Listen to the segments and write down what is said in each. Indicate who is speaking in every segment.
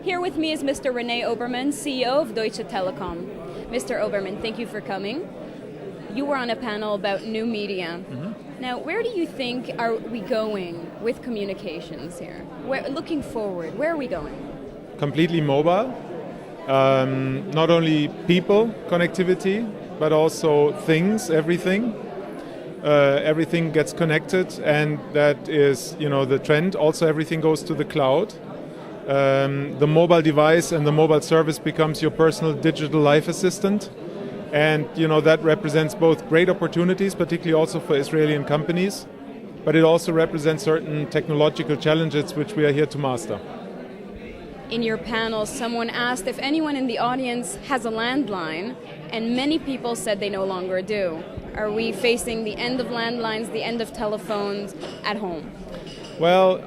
Speaker 1: Here with me is Mr. René Obermann, CEO of Deutsche Telekom. Mr. Obermann, thank you for coming. You were on a panel about new media. Mm-hmm. Now, where do you think are we going with communications here? Looking forward, where are we going?
Speaker 2: Completely mobile. Not only people connectivity, but also things, everything. Everything gets connected, and that is, the trend. Also, everything goes to the cloud. The mobile device and the mobile service becomes your personal digital life assistant, and that represents both great opportunities, particularly also for Israeli companies, but it also represents certain technological challenges which we are here to master.
Speaker 1: In your panel, someone asked if anyone in the audience has a landline, and many people said they no longer do. Are we facing the end of landlines, the end of telephones at home?
Speaker 2: Well,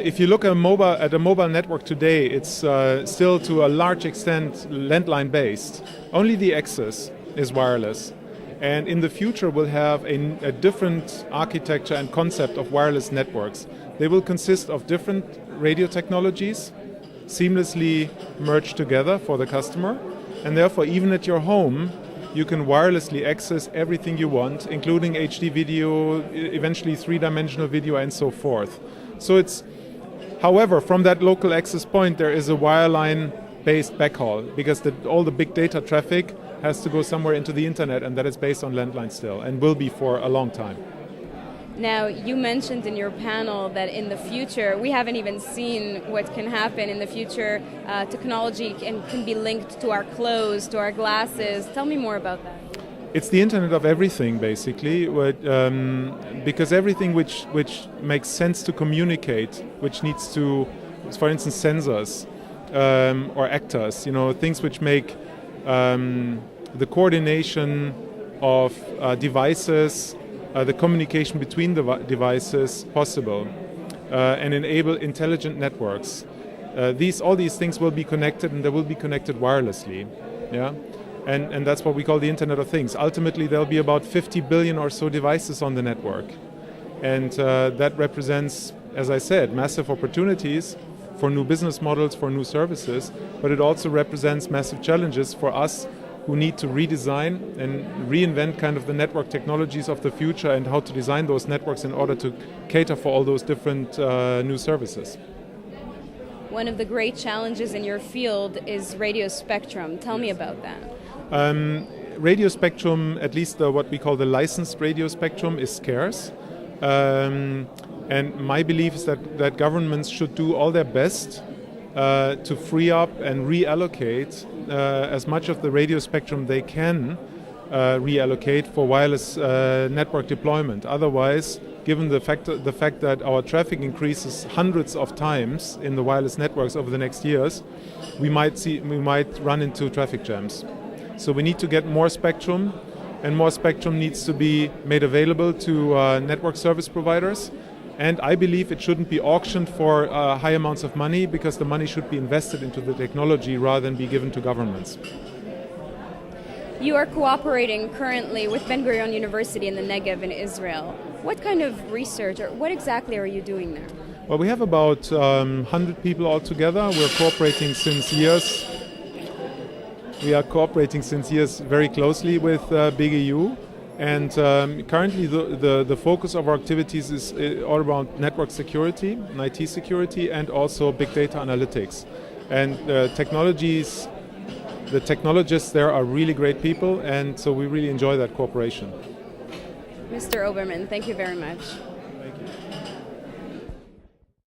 Speaker 2: if you look at a mobile network today, it's still to a large extent landline based. Only the access is wireless. And in the future we'll have a different architecture and concept of wireless networks. They will consist of different radio technologies, seamlessly merged together for the customer, and therefore even at your home you can wirelessly access everything you want, including HD video, eventually three-dimensional video, and so forth. So however, from that local access point there is a wireline-based backhaul, because all the big data traffic has to go somewhere into the internet, and that is based on landline still, and will be for a long time.
Speaker 1: Now, you mentioned in your panel that in the future, we haven't even seen what can happen in the future. Technology can be linked to our clothes, to our glasses. Tell me more about that.
Speaker 2: It's the Internet of everything, basically, because everything which makes sense to communicate, which needs to, for instance, sensors or actors, things which make the coordination of devices, the communication between the devices possible, and enable intelligent networks. All these things will be connected, and they will be connected wirelessly. Yeah, and that's what we call the Internet of Things. Ultimately, there'll be about 50 billion or so devices on the network, and that represents, as I said, massive opportunities for new business models, for new services, but it also represents massive challenges for us who need to redesign and reinvent kind of the network technologies of the future and how to design those networks in order to cater for all those different new services.
Speaker 1: One of the great challenges in your field is radio spectrum. Tell me about that.
Speaker 2: Radio spectrum, at least what we call the licensed radio spectrum, is scarce. And my belief is that governments should do all their best to free up and reallocate as much of the radio spectrum they can reallocate for wireless network deployment. Otherwise, given the fact that our traffic increases hundreds of times in the wireless networks over the next years, we might run into traffic jams. So we need to get more spectrum, and more spectrum needs to be made available to network service providers. And I believe it shouldn't be auctioned for high amounts of money, because the money should be invested into the technology rather than be given to governments.
Speaker 1: You are cooperating currently with Ben-Gurion University in the Negev in Israel. What kind of research, or what exactly are you doing there?
Speaker 2: Well, we have about 100 people altogether. We're cooperating since years. We are cooperating since years very closely with BGU. And currently the focus of our activities is all around network security and IT security, and also big data analytics. And the technologists there are really great people, and so we really enjoy that cooperation.
Speaker 1: Mr. Obermann, thank you very much.
Speaker 2: Thank you.